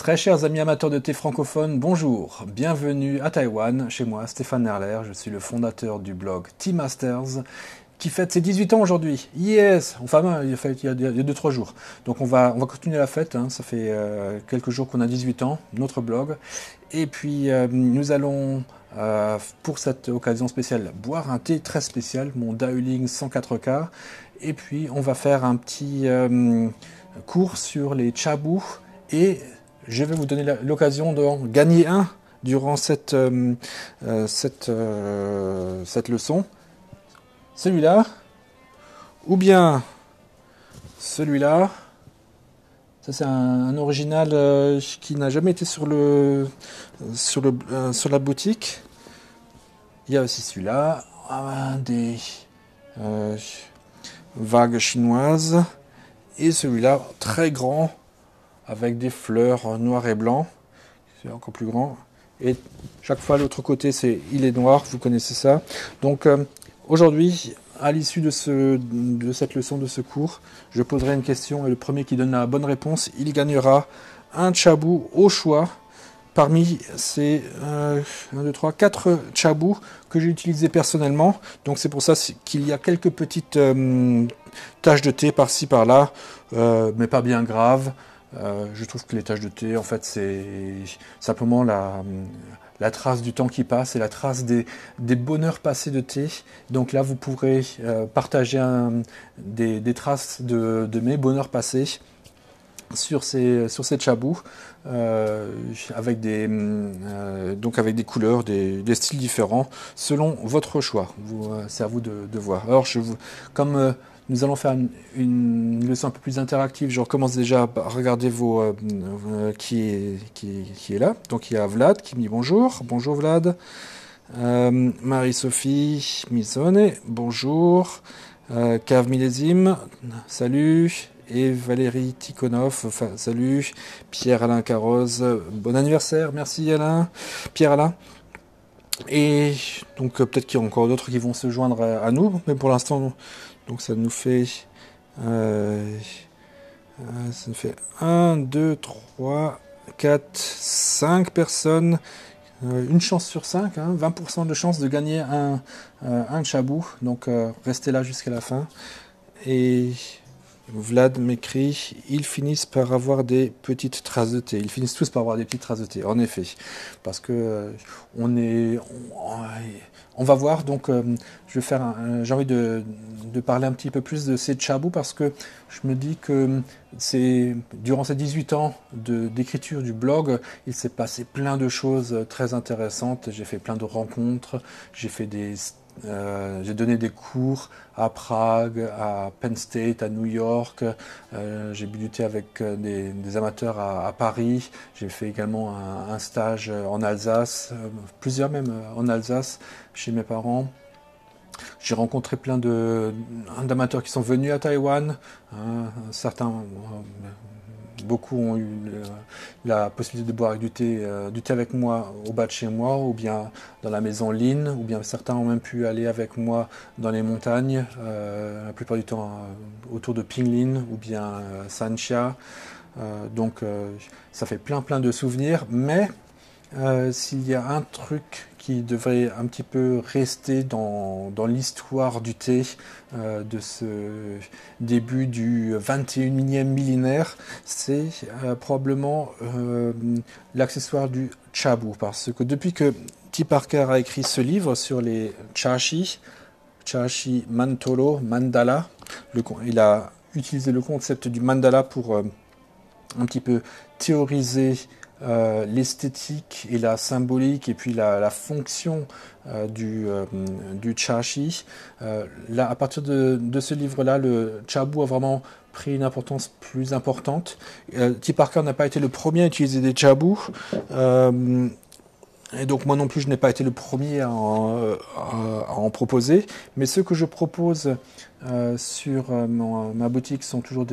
Très chers amis amateurs de thé francophone, bonjour, bienvenue à Taïwan, chez moi Stéphane Nerler, je suis le fondateur du blog Tea Masters qui fête ses 18 ans aujourd'hui. Yes, enfin il y a 2-3 jours. Donc on va continuer la fête, hein. Ça fait quelques jours qu'on a 18 ans, notre blog. Et puis nous allons pour cette occasion spéciale boire un thé très spécial, mon Daoling 104K. Et puis on va faire un petit cours sur les chabous et je vais vous donner l'occasion d'en gagner un durant cette leçon. Celui-là, ou bien celui-là. Ça c'est un original qui n'a jamais été sur la boutique. Il y a aussi celui-là, des vagues chinoises, et celui-là très grand avec des fleurs noires et blancs. C'est encore plus grand. Et chaque fois l'autre côté il est noir, vous connaissez ça. Donc aujourd'hui, à l'issue de cette leçon, de ce cours, je poserai une question et le premier qui donne la bonne réponse, il gagnera un chabou au choix parmi ces 1, 2, 3, 4 chabous que j'ai utilisés personnellement. Donc c'est pour ça qu'il y a quelques petites taches de thé par-ci par-là, mais pas bien graves. Je trouve que les taches de thé, en fait, c'est simplement la trace du temps qui passe et la trace des bonheurs passés de thé. Donc là, vous pourrez partager des traces de mes bonheurs passés sur ces chabous avec avec des couleurs, des styles différents selon votre choix. C'est à vous de voir. Alors, comme nous allons faire une leçon un peu plus interactive. Je recommence déjà à regarder qui est là. Donc il y a Vlad qui me dit bonjour. Bonjour Vlad. Marie-Sophie Misone, bonjour. Cave Millésime, salut. Et Valérie Tikhonov, salut. Pierre-Alain Carroz, bon anniversaire, merci Alain. Pierre-Alain. Et donc peut-être qu'il y a encore d'autres qui vont se joindre à nous, mais pour l'instant, donc ça nous fait 1, 2, 3, 4, 5 personnes. Une chance sur 5, hein, 20% de chance de gagner un chabou. Donc restez là jusqu'à la fin. Et Vlad m'écrit, ils finissent par avoir des petites traces de thé. Ils finissent tous par avoir des petites traces de thé, en effet. Parce que on va voir, donc j'ai envie de parler un petit peu plus de ces chabous parce que je me dis que durant ces 18 ans d'écriture du blog, il s'est passé plein de choses très intéressantes. J'ai fait plein de rencontres, j'ai donné des cours à Prague, à Penn State, à New York. J'ai buté avec des amateurs à Paris. J'ai fait également un stage en Alsace, plusieurs même en Alsace, chez mes parents. J'ai rencontré plein d'amateurs qui sont venus à Taïwan. Certains, beaucoup ont eu la possibilité de boire du thé avec moi au bas de chez moi, ou bien dans la maison Lin, ou bien certains ont même pu aller avec moi dans les montagnes, la plupart du temps autour de Pinglin ou bien Sanxia. Donc ça fait plein de souvenirs, mais s'il y a un truc qui devrait un petit peu rester dans l'histoire du thé de ce début du 21e millénaire, c'est probablement l'accessoire du chabou. Parce que depuis que T. Parker a écrit ce livre sur les chashi Mantolo, mandala, il a utilisé le concept du mandala pour un petit peu théoriser l'esthétique et la symbolique et puis la fonction du chashi. Là, à partir de ce livre-là, le chabou a vraiment pris une importance plus importante. T. Parker n'a pas été le premier à utiliser des chabous. Et donc moi non plus, je n'ai pas été le premier à en proposer. Mais ceux que je propose sur ma boutique sont toujours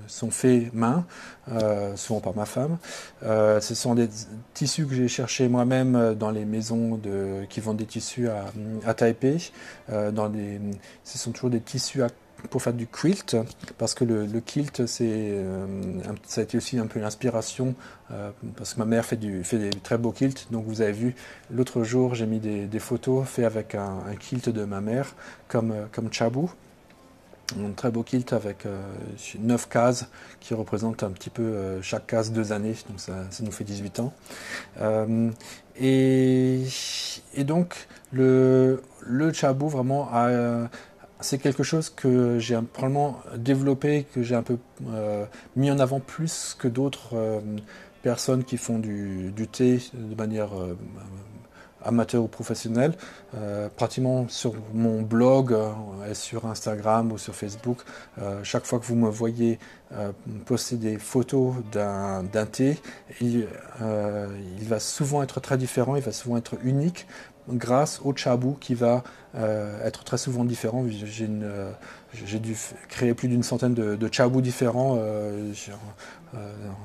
sont faits main, souvent par ma femme. Ce sont des tissus que j'ai cherchés moi-même dans les maisons qui vendent des tissus à Taipei. Ce sont toujours des tissus pour faire du quilt, parce que le quilt, ça a été aussi un peu l'inspiration, parce que ma mère fait des très beaux quilts. Donc vous avez vu, l'autre jour, j'ai mis des photos faites avec un quilt de ma mère, comme Chabou. Un très beau quilt avec 9 cases qui représentent un petit peu chaque case 2 années, donc ça nous fait 18 ans. Euh, et, et donc le Chabou vraiment c'est quelque chose que j'ai probablement développé, que j'ai un peu mis en avant plus que d'autres personnes qui font du thé de manière amateur ou professionnel. Pratiquement sur mon blog et sur Instagram ou sur Facebook, chaque fois que vous me voyez poster des photos d'un thé, il va souvent être très différent, il va souvent être unique grâce au Chabou qui va être très souvent différent. J'ai dû créer plus d'une centaine de Chabous différents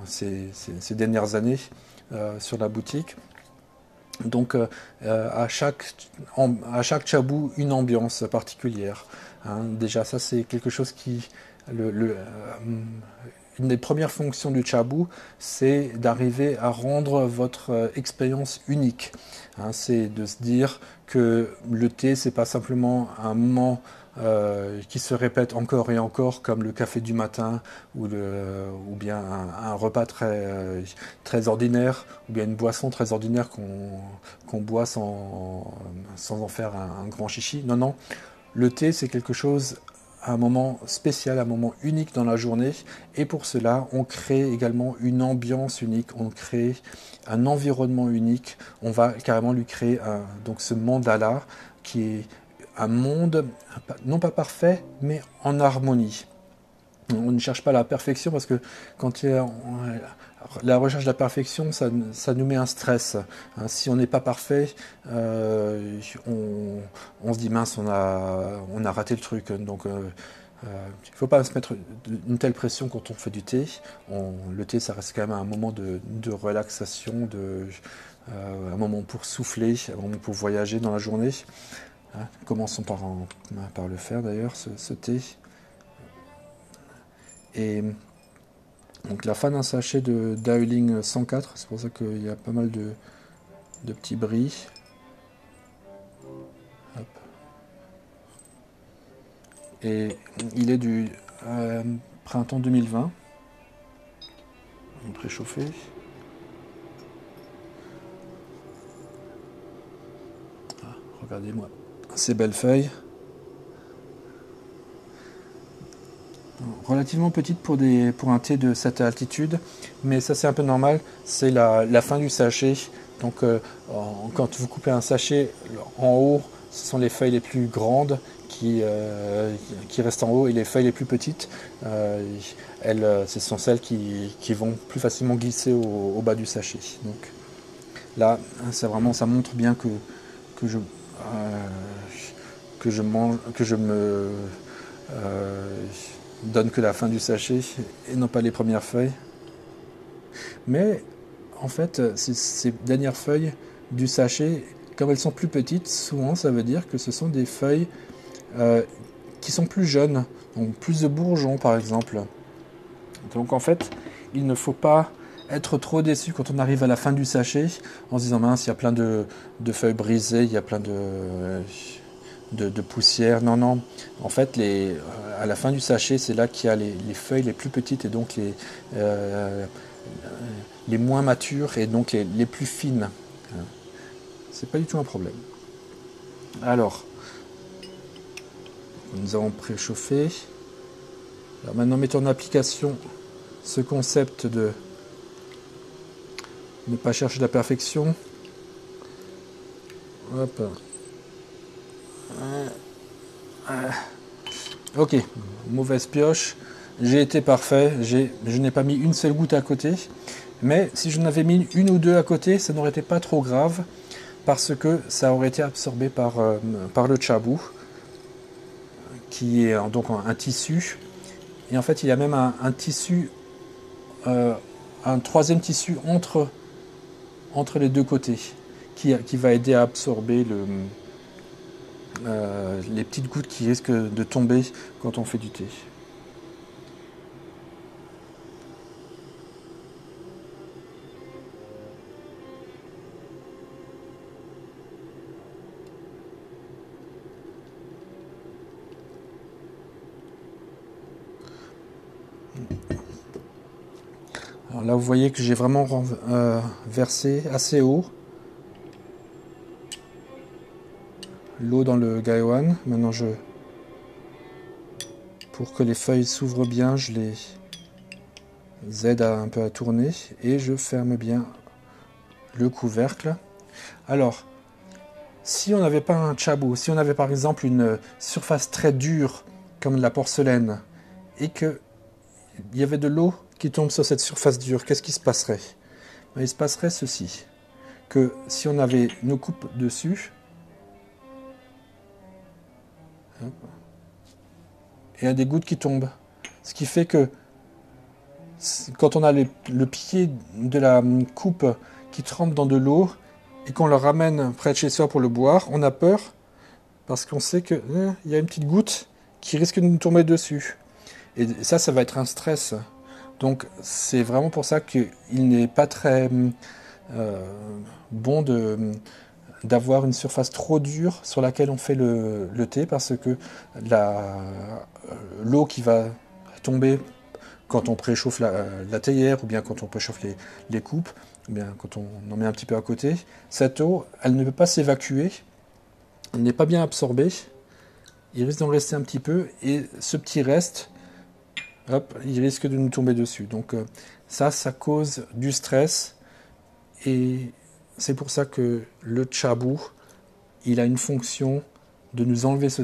ces dernières années sur la boutique. Donc à chaque Chabou, une ambiance particulière. Hein. Déjà, ça c'est quelque chose qui... une des premières fonctions du Chabou, c'est d'arriver à rendre votre expérience unique. Hein, c'est de se dire que le thé, c'est pas simplement un moment qui se répète encore et encore, comme le café du matin ou bien un repas très ordinaire, ou bien une boisson très ordinaire qu'on boit sans en faire un grand chichi. Non, non, le thé, c'est quelque chose, un moment spécial, un moment unique dans la journée, et pour cela, on crée également une ambiance unique, on crée un environnement unique, on va carrément lui créer donc ce mandala qui est un monde, non pas parfait, mais en harmonie. On ne cherche pas la perfection parce que quand la recherche de la perfection, ça nous met un stress. Hein, si on n'est pas parfait, on se dit mince, on a raté le truc. Donc il ne faut pas se mettre une telle pression quand on fait du thé. Le thé, ça reste quand même un moment de relaxation, un moment pour souffler, un moment pour voyager dans la journée. Hein, commençons par le faire d'ailleurs, ce thé. Et donc la fin d'un sachet de Daoling 104, c'est pour ça qu'il y a pas mal de petits bris. Hop. Et il est du printemps 2020. Préchauffé. Ah, regardez-moi ces belles feuilles. Relativement petite pour un thé de cette altitude, mais ça c'est un peu normal, c'est la fin du sachet. Donc quand vous coupez un sachet en haut, ce sont les feuilles les plus grandes qui restent en haut, et les feuilles les plus petites, ce sont celles qui vont plus facilement glisser au bas du sachet. Donc là, ça montre bien que je me donne que la fin du sachet et non pas les premières feuilles. Mais en fait, ces dernières feuilles du sachet, comme elles sont plus petites, souvent ça veut dire que ce sont des feuilles qui sont plus jeunes, donc plus de bourgeons par exemple. Donc en fait, il ne faut pas être trop déçu quand on arrive à la fin du sachet en se disant mince, il y a plein de feuilles brisées, il y a plein de poussière. Non, non. En fait, à la fin du sachet, c'est là qu'il y a les feuilles les plus petites et donc les moins matures et donc les plus fines. C'est pas du tout un problème. Alors, nous avons préchauffé. Alors maintenant, mettons en application ce concept de ne pas chercher la perfection. Hop. Ok, mauvaise pioche. J'ai été parfait. Je n'ai pas mis une seule goutte à côté. Mais si je n'avais mis une ou deux à côté, ça n'aurait été pas trop grave parce que ça aurait été absorbé par le Chabou, qui est donc un tissu. Et en fait, il y a même un tissu, un troisième tissu entre les deux côtés qui va aider à absorber les petites gouttes qui risquent de tomber quand on fait du thé. Alors là, vous voyez que j'ai vraiment versé assez haut l'eau dans le Gaiwan. Maintenant, pour que les feuilles s'ouvrent bien, je les aide un peu à tourner et je ferme bien le couvercle. Alors, si on n'avait pas un chabou, si on avait par exemple une surface très dure comme de la porcelaine et qu'il y avait de l'eau qui tombe sur cette surface dure, qu'est-ce qui se passerait? Il se passerait ceci, que si on avait nos coupes dessus, il y a des gouttes qui tombent. Ce qui fait que quand on a le pied de la coupe qui trempe dans de l'eau et qu'on le ramène près de chez soi pour le boire, on a peur parce qu'on sait qu'il y a une petite goutte qui risque de nous tomber dessus. Et ça va être un stress. Donc c'est vraiment pour ça qu'il n'est pas très bon d'avoir une surface trop dure sur laquelle on fait le thé, parce que l'eau qui va tomber quand on préchauffe la théière, ou bien quand on préchauffe les coupes, ou bien quand on en met un petit peu à côté, cette eau, elle ne peut pas s'évacuer, elle n'est pas bien absorbée, il risque d'en rester un petit peu, et ce petit reste, hop, il risque de nous tomber dessus. Donc ça cause du stress, et c'est pour ça que le chabou, il a une fonction de nous enlever ce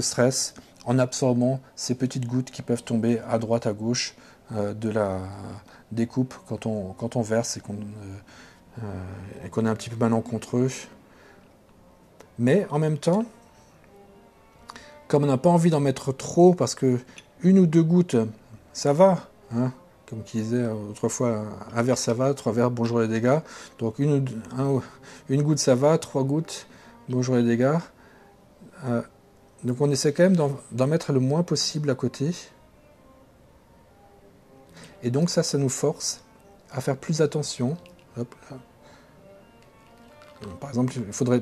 stress en absorbant ces petites gouttes qui peuvent tomber à droite, à gauche des coupes quand on verse et qu'on est un petit peu malencontreux. Mais en même temps, comme on n'a pas envie d'en mettre trop, parce que une ou deux gouttes, ça va, hein, comme qui disait autrefois, un verre ça va, trois verres, bonjour les dégâts. Donc une goutte ça va, trois gouttes, bonjour les dégâts. Donc on essaie quand même d'en mettre le moins possible à côté. Et donc ça nous force à faire plus attention. Hop, là. Par exemple,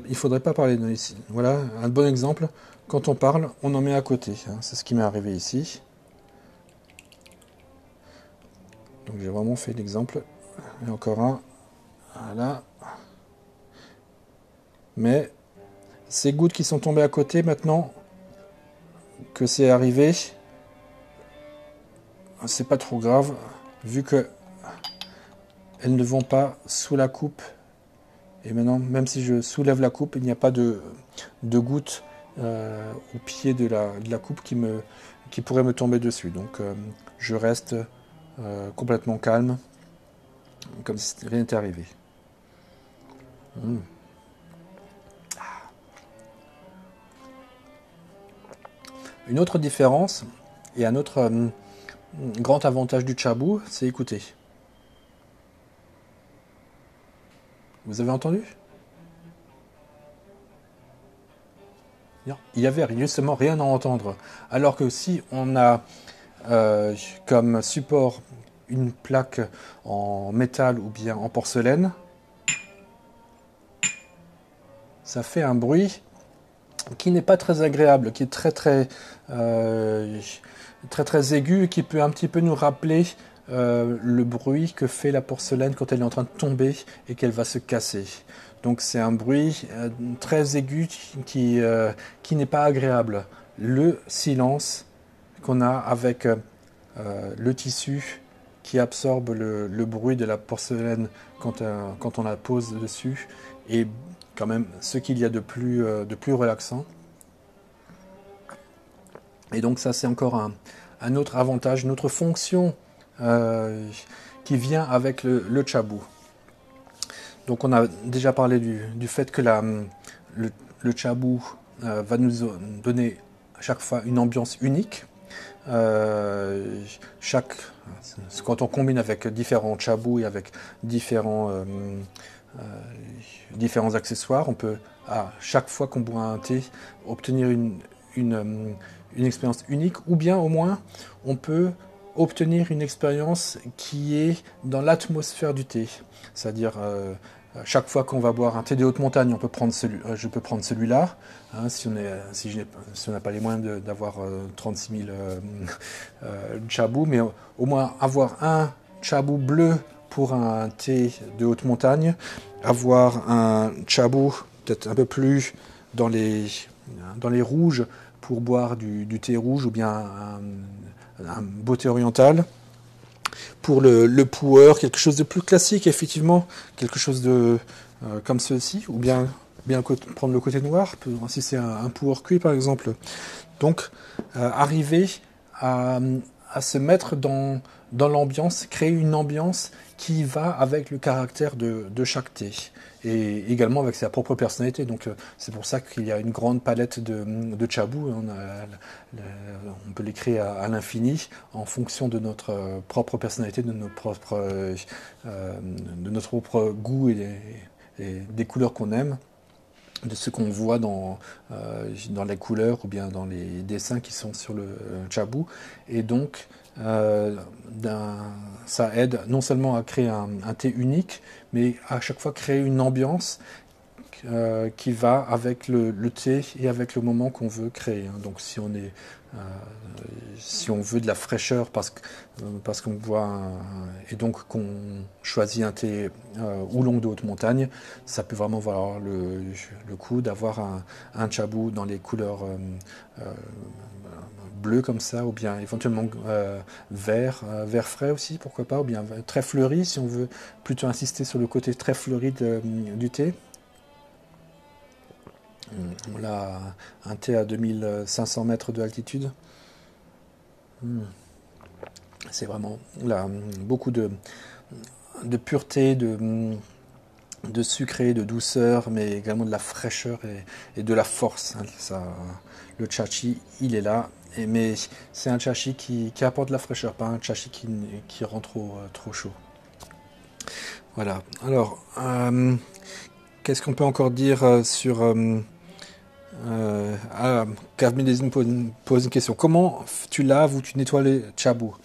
il faudrait pas parler ici. Voilà un bon exemple. Quand on parle, on en met à côté. Hein. C'est ce qui m'est arrivé ici. Donc j'ai vraiment fait l'exemple. Et encore un. Voilà. Mais ces gouttes qui sont tombées à côté, maintenant que c'est arrivé, c'est pas trop grave, vu que elles ne vont pas sous la coupe. Et maintenant, même si je soulève la coupe, il n'y a pas de gouttes au pied de la coupe qui pourrait me tomber dessus. Donc je reste complètement calme, comme si rien n'était arrivé. Une autre différence et un autre grand avantage du chabou, c'est écouter. Vous avez entendu? Il y avait justement rien à entendre. Alors que si on a comme support une plaque en métal ou bien en porcelaine, ça fait un bruit qui n'est pas très agréable, qui est très aigu, et qui peut un petit peu nous rappeler le bruit que fait la porcelaine quand elle est en train de tomber et qu'elle va se casser. Donc c'est un bruit très aigu qui n'est pas agréable. Le silence qu'on a avec le tissu qui absorbe le bruit de la porcelaine quand on la pose dessus, est quand même ce qu'il y a de plus relaxant. Et donc ça, c'est encore un autre avantage, une autre fonction qui vient avec le chabou. Donc on a déjà parlé du fait que le chabou va nous donner à chaque fois une ambiance unique. Quand on combine avec différents chabous et avec différents différents accessoires. On peut, à chaque fois qu'on boit un thé, obtenir une expérience unique, ou bien au moins, on peut obtenir une expérience qui est dans l'atmosphère du thé. C'est-à-dire, chaque fois qu'on va boire un thé de haute montagne, je peux prendre celui-là. Hein, si on n'a pas les moyens d'avoir 36 000 chabous, mais au moins avoir un chabou bleu pour un thé de haute montagne, avoir un chabou peut-être un peu plus dans les rouges pour boire du thé rouge, ou bien un beau thé oriental. Pour le pour, quelque chose de plus classique, effectivement, quelque chose de comme ceci, ou bien prendre le côté noir, si c'est un pour cuit par exemple. Donc, arriver à se mettre dans l'ambiance, créer une ambiance qui va avec le caractère de chaque thé, et également avec sa propre personnalité. Donc c'est pour ça qu'il y a une grande palette de chabous. On peut les créer à l'infini en fonction de notre propre personnalité, de notre propre goût et des couleurs qu'on aime, de ce qu'on voit dans les couleurs ou bien dans les dessins qui sont sur le chabou. Et donc, ça aide non seulement à créer un thé unique, mais à chaque fois créer une ambiance qui va avec le thé et avec le moment qu'on veut créer. Donc si on veut de la fraîcheur parce qu'on boit et donc qu'on choisit un thé oolong de haute montagne, ça peut vraiment valoir le coup d'avoir un chabou dans les couleurs bleu comme ça, ou bien éventuellement vert frais aussi, pourquoi pas, ou bien très fleuri si on veut plutôt insister sur le côté très fleuri du thé. On a un thé à 2500 mètres d'altitude. C'est vraiment là, beaucoup de pureté, de sucré, de douceur, mais également de la fraîcheur et de la force. Le chachi, il est là, mais c'est un chachi qui apporte de la fraîcheur, pas un chachi qui rend trop chaud. Voilà. Alors, qu'est-ce qu'on peut encore dire sur... Kavmedezim pose une question. Comment tu laves ou tu nettoies les chabous?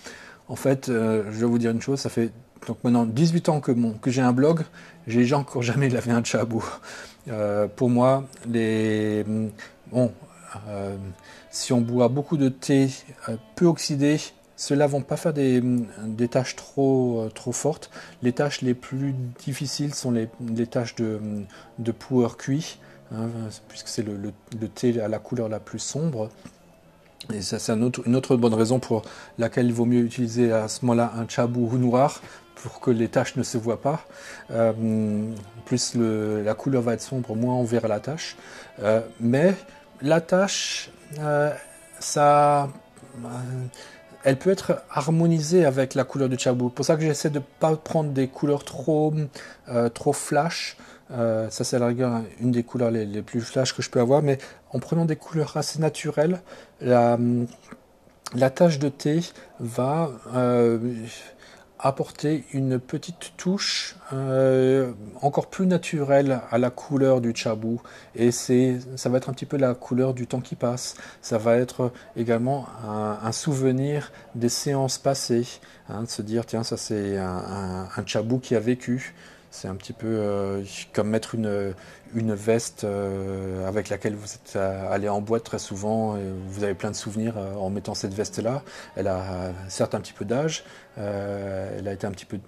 En fait, je vais vous dire une chose, ça fait donc maintenant 18 ans que j'ai un blog, j'ai encore jamais lavé un chabou. Pour moi, si on boit beaucoup de thé peu oxydé, ceux-là vont pas faire des taches trop fortes. Les taches les plus difficiles sont les taches de puer cuit, hein, puisque c'est le thé à la couleur la plus sombre. Et ça, c'est une autre bonne raison pour laquelle il vaut mieux utiliser à ce moment-là un chabou noir, pour que les taches ne se voient pas. Plus la couleur va être sombre, moins on verra la tache. Mais la tache, elle peut être harmonisée avec la couleur du chabou. C'est pour ça que j'essaie de ne pas prendre des couleurs trop flash. Ça, c'est à la rigueur une des couleurs les plus flash que je peux avoir, mais en prenant des couleurs assez naturelles, la tache de thé va apporter une petite touche encore plus naturelle à la couleur du chabou, et ça va être un petit peu la couleur du temps qui passe. Ça va être également un souvenir des séances passées, hein, de se dire tiens, ça c'est un chabou qui a vécu. C'est un petit peu comme mettre une veste avec laquelle vous êtes allé en boîte très souvent, et vous avez plein de souvenirs en mettant cette veste-là. Elle a certes un petit peu d'âge, elle a été un petit peu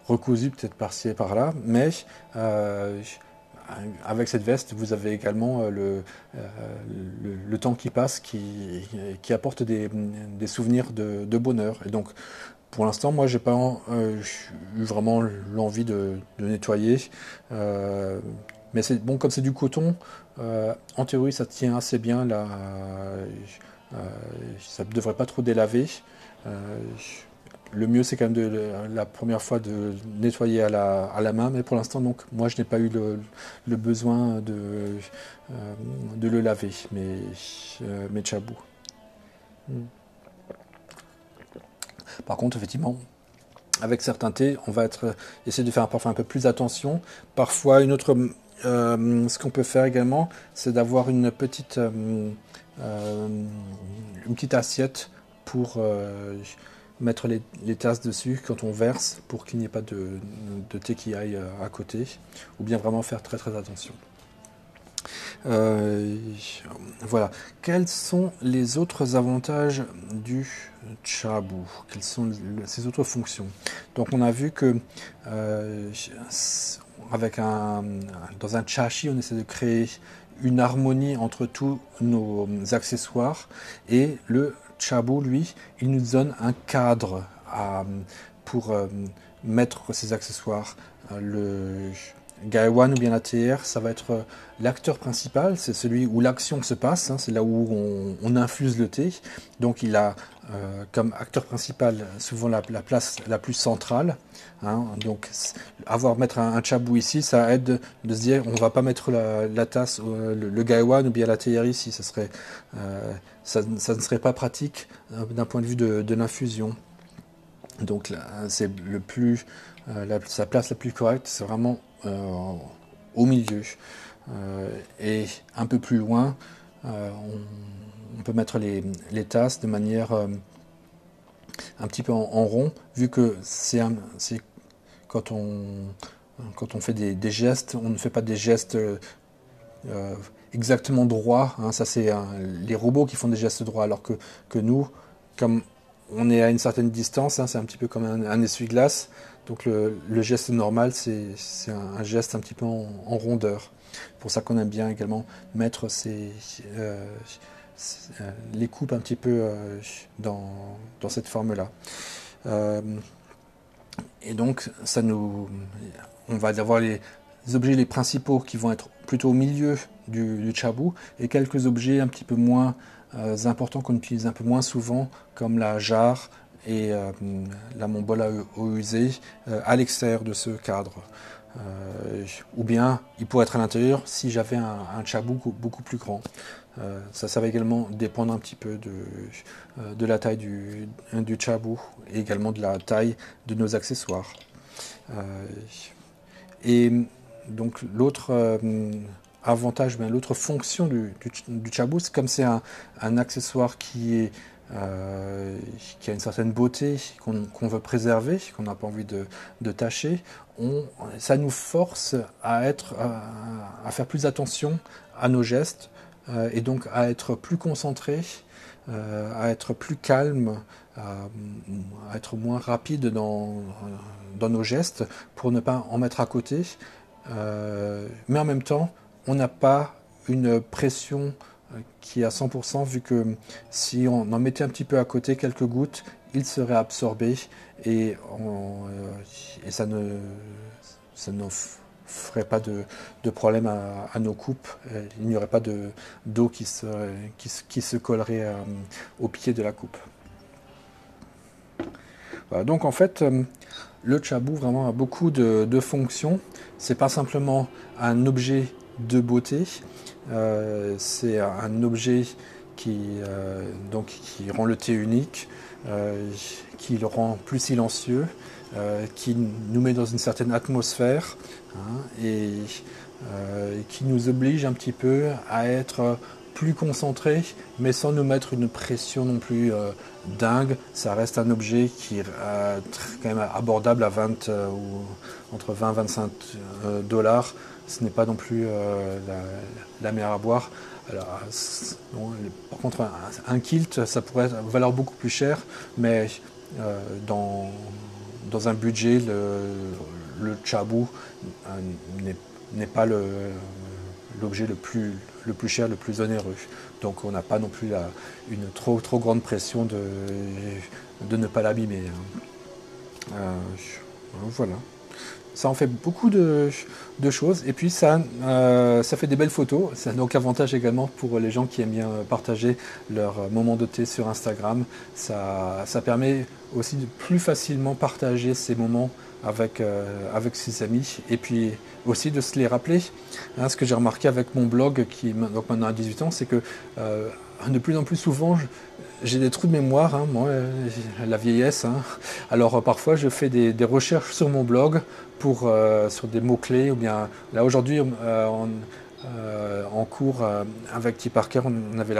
recousue peut-être par-ci et par-là, mais avec cette veste, vous avez également le temps qui passe qui apporte des souvenirs de bonheur. Et donc, pour l'instant, moi, j'ai pas eu vraiment l'envie de nettoyer. Mais c'est bon, comme c'est du coton, en théorie, ça tient assez bien. Là, ça ne devrait pas trop délaver. Le mieux, c'est quand même la première fois de nettoyer à la main. Mais pour l'instant, donc, moi, je n'ai pas eu le besoin de le laver, mes chabous. Par contre, effectivement, avec certains thés, on va essayer de faire parfois un peu plus attention. Parfois, ce qu'on peut faire également, c'est d'avoir une petite assiette pour mettre les tasses dessus quand on verse, pour qu'il n'y ait pas de thé qui aille à côté, ou bien vraiment faire très très attention. Voilà. Quels sont les autres avantages du Chabu? Quelles sont ses autres fonctions? Donc on a vu que dans un chashi, on essaie de créer une harmonie entre tous nos accessoires, et le Chabu, lui, il nous donne un cadre pour mettre ces accessoires. Le Gaiwan ou bien la TR, ça va être l'acteur principal, c'est celui où l'action se passe, hein, c'est là où on infuse le thé. Donc il a comme acteur principal souvent la place la plus centrale. Hein. Donc mettre un Chabu ici, ça aide de se dire on va pas mettre la tasse, le Gaiwan ou bien la TR ici, ça ne serait pas pratique d'un point de vue de l'infusion. Donc c'est sa place la plus correcte, c'est vraiment au milieu. Et un peu plus loin, on peut mettre les tasses de manière un petit peu en rond, vu que c'est quand on fait des gestes, on ne fait pas des gestes exactement droits. Hein, ça c'est les robots qui font des gestes droits, alors que nous, comme on est à une certaine distance, hein, c'est un petit peu comme un essuie-glace. Donc le geste normal, c'est un geste un petit peu en rondeur. C'est pour ça qu'on aime bien également mettre les coupes un petit peu dans cette forme-là. Et donc on va avoir les objets les principaux qui vont être plutôt au milieu du Chabu, et quelques objets un petit peu moins importants qu'on utilise un peu moins souvent, comme la jarre et la Monbol à eau usée à l'extérieur de ce cadre. Ou bien il pourrait être à l'intérieur si j'avais un Chabu beaucoup plus grand. Ça va également dépendre un petit peu de la taille du Chabu, et également de la taille de nos accessoires. Et donc l'autre avantage, l'autre fonction du Chabu, c'est comme c'est un accessoire qui a une certaine beauté, qu'on veut préserver, qu'on n'a pas envie de tâcher, ça nous force à faire plus attention à nos gestes, et donc à être plus concentré, à être plus calme, à être moins rapide dans nos gestes, pour ne pas en mettre à côté. Mais en même temps, on n'a pas une pression qui est à 100%, vu que si on en mettait un petit peu à côté, quelques gouttes, il serait absorbé, et ça ne ferait pas de problème à nos coupes. Il n'y aurait pas d'eau qui se collerait au pied de la coupe. Voilà, donc en fait, le Chabu vraiment a beaucoup de fonctions. C'est pas simplement un objet de beauté, c'est un objet qui rend le thé unique, qui le rend plus silencieux, qui nous met dans une certaine atmosphère, hein, et qui nous oblige un petit peu à être plus concentré, mais sans nous mettre une pression non plus dingue. Ça reste un objet qui est quand même abordable à entre 20 et 25 $. Ce n'est pas non plus la mer à boire. Alors, par contre, un kilt, ça pourrait valoir beaucoup plus cher, mais dans un budget, le Chabu n'est pas l'objet le plus cher, le plus onéreux. Donc on n'a pas non plus une trop grande pression de ne pas l'abîmer. Voilà. Ça en fait beaucoup de choses, et puis ça fait des belles photos. C'est donc avantage également pour les gens qui aiment bien partager leurs moments de thé sur Instagram. Ça permet aussi de plus facilement partager ces moments avec ses amis, et puis aussi de se les rappeler. Hein, ce que j'ai remarqué avec mon blog, qui donc maintenant a 18 ans, c'est que de plus en plus souvent, j'ai des trous de mémoire, hein, moi, la vieillesse. Hein. Alors parfois, je fais des recherches sur mon blog sur des mots-clés. Ou bien là aujourd'hui, en cours avec T. Parker, on avait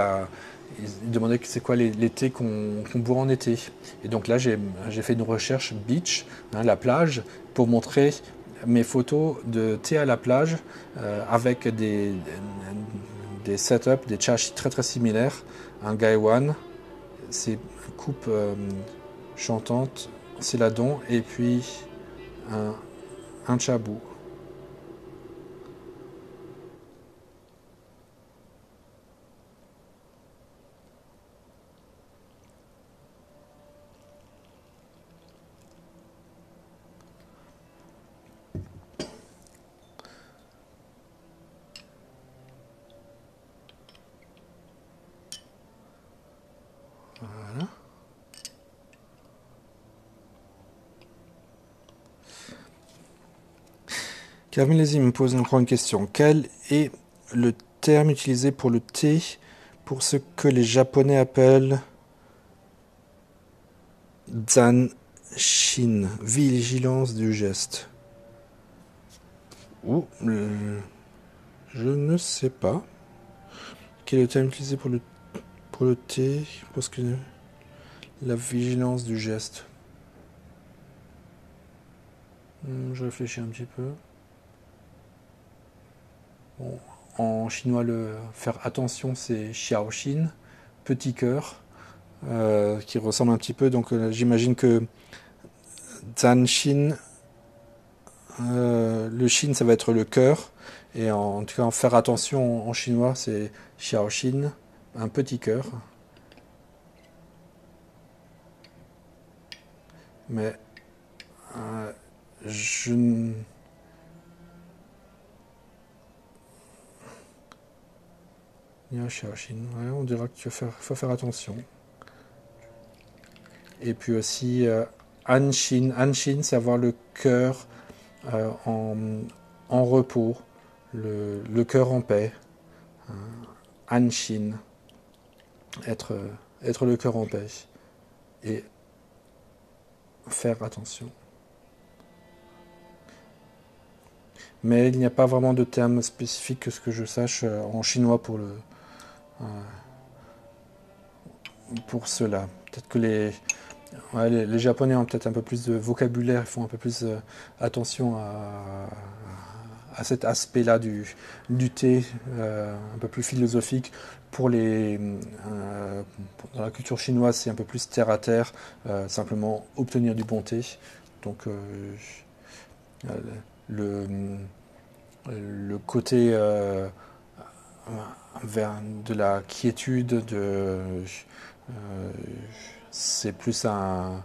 il demandait c'est quoi les thés qu'on boit en été. Et donc là, j'ai fait une recherche beach, hein, la plage, pour montrer mes photos de thé à la plage avec des setups, des chashis très très similaires. Un Gaiwan, c'est coupe chantante, Céladon, et puis un Chabou. Voilà. Carmilesi me pose encore une question. Quel est le terme utilisé pour le thé pour ce que les Japonais appellent Zanshin, vigilance du geste? Je ne sais pas. Quel est le terme utilisé pour le thé parce que la vigilance du geste? Je réfléchis un petit peu. Bon, en chinois, faire attention, c'est xiaoxin, petit cœur, qui ressemble un petit peu. Donc j'imagine que zanshin, le shin, ça va être le cœur. Et en tout cas, faire attention en chinois, c'est xiaoxin, un petit cœur. Mais je ne... Ouais, on dira qu'il faut faire attention. Et puis aussi Anshin. Anshin, c'est avoir le cœur en repos, le cœur en paix. Anshin, être le cœur en paix. Et faire attention. Mais il n'y a pas vraiment de terme spécifique que ce que je sache en chinois pour cela. Peut-être que les Japonais ont peut-être un peu plus de vocabulaire, ils font un peu plus attention à cet aspect-là du thé, un peu plus philosophique. Dans la culture chinoise, c'est un peu plus terre à terre, simplement obtenir du bon thé. Donc le côté vers de la quiétude, c'est plus un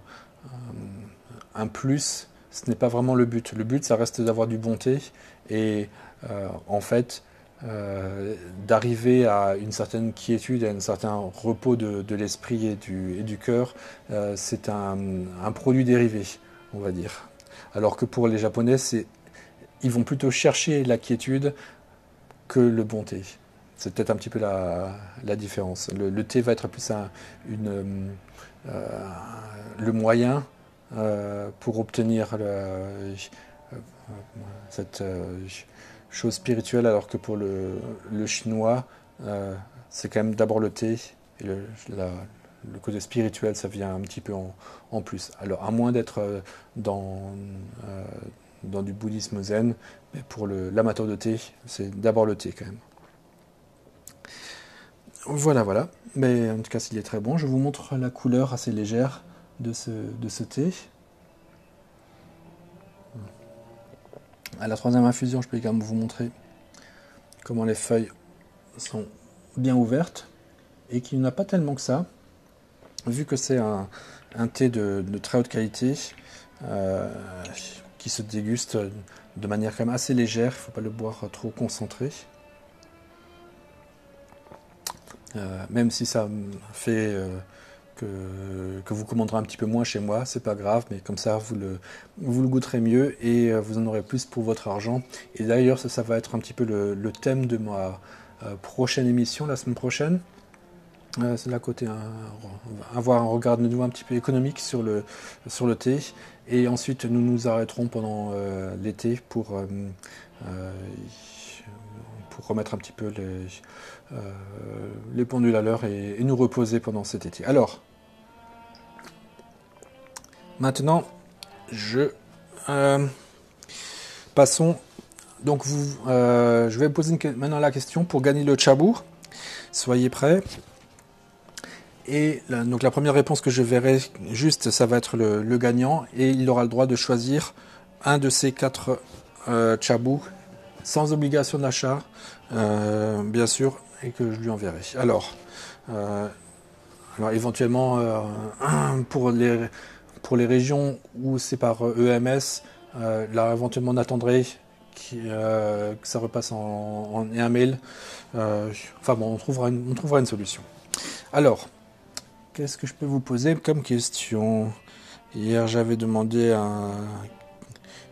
plus. Ce n'est pas vraiment le but. Le but, ça reste d'avoir du bon thé et en fait d'arriver à une certaine quiétude, à un certain repos de l'esprit et du cœur. C'est un produit dérivé, on va dire. Alors que pour les Japonais, ils vont plutôt chercher la quiétude que le bon thé. C'est peut-être un petit peu la différence. Le thé va être plus le moyen pour obtenir cette chose spirituelle, alors que pour le chinois, c'est quand même d'abord le thé, et le côté spirituel, ça vient un petit peu en plus. Alors, à moins d'être dans du bouddhisme zen, mais pour l'amateur de thé, c'est d'abord le thé quand même. Voilà. Mais en tout cas, il est très bon. Je vous montre la couleur assez légère de ce thé. À la troisième infusion, je peux également vous montrer comment les feuilles sont bien ouvertes et qu'il n'y en a pas tellement que ça. Vu que c'est un thé de très haute qualité qui se déguste de manière quand même assez légère, il ne faut pas le boire trop concentré. Même si ça fait que vous commanderez un petit peu moins chez moi, c'est pas grave, mais comme ça vous le goûterez mieux et vous en aurez plus pour votre argent. Et d'ailleurs ça va être un petit peu le thème de ma prochaine émission la semaine prochaine. c'est là côté avoir un regard de nouveau un petit peu économique sur le thé. Et ensuite, nous nous arrêterons pendant l'été pour remettre un petit peu les pendules à l'heure et nous reposer pendant cet été. Alors, maintenant, passons. Donc, je vais vous poser maintenant la question pour gagner le tchabou. Soyez prêts. Et donc la première réponse que je verrai juste, ça va être le gagnant. Et il aura le droit de choisir un de ces 4 tchabous, sans obligation d'achat, bien sûr, et que je lui enverrai. Alors éventuellement, pour les régions où c'est par EMS, là éventuellement on attendrait que ça repasse en un mail. Enfin bon, on trouvera une solution. Alors, qu'est-ce que je peux vous poser comme question? Hier, j'avais demandé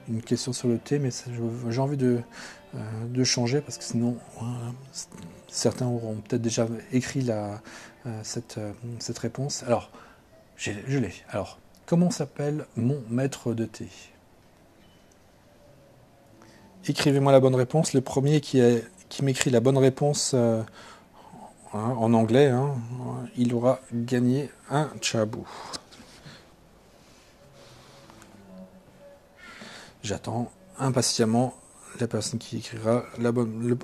une question sur le thé, mais j'ai envie de changer parce que sinon, certains auront peut-être déjà écrit cette réponse. Alors, je l'ai. Alors, comment s'appelle mon maître de thé? Écrivez-moi la bonne réponse. Le premier qui m'écrit la bonne réponse en anglais, il aura gagné un tchabou. J'attends impatiemment la personne qui écrira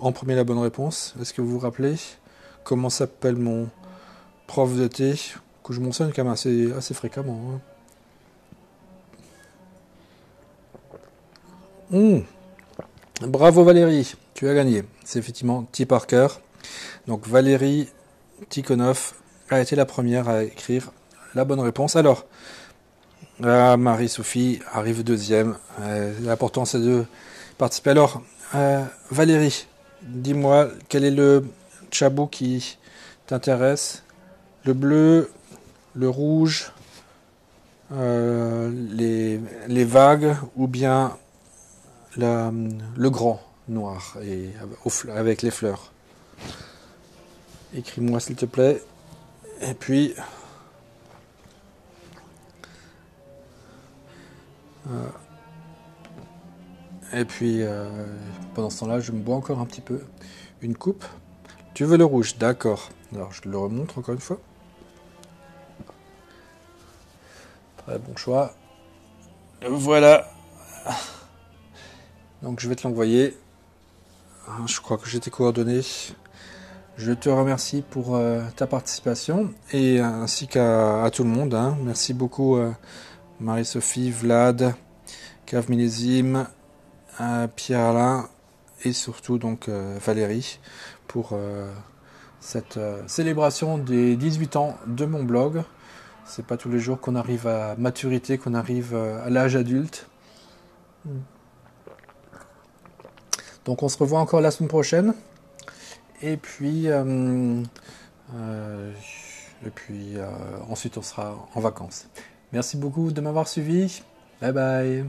en premier la bonne réponse. Est-ce que vous vous rappelez comment s'appelle mon prof de thé, que je mentionne quand même assez fréquemment, Bravo Valérie, tu as gagné. C'est effectivement T. Parker. Donc Valérie Tikhonov a été la première à écrire la bonne réponse. Alors, Marie-Sophie arrive deuxième. L'important c'est de participer. Alors, Valérie, dis-moi quel est le tchabou qui t'intéresse? Le bleu, le rouge, les vagues ou bien le grand noir et avec les fleurs? Écris-moi s'il te plaît. Et puis pendant ce temps-là, je me bois encore un petit peu une coupe. Tu veux le rouge? D'accord. Alors je le remonte encore une fois. Très bon choix. Voilà. Donc je vais te l'envoyer. Je crois que j'ai tes coordonnées. Je te remercie pour ta participation et ainsi qu'à tout le monde. Merci beaucoup Marie-Sophie, Vlad, Cave Millésime, Pierre-Alain et surtout donc Valérie pour cette célébration des 18 ans de mon blog. C'est pas tous les jours qu'on arrive à maturité, qu'on arrive à l'âge adulte. Donc on se revoit encore la semaine prochaine. Et puis ensuite on sera en vacances. Merci beaucoup de m'avoir suivi. Bye bye.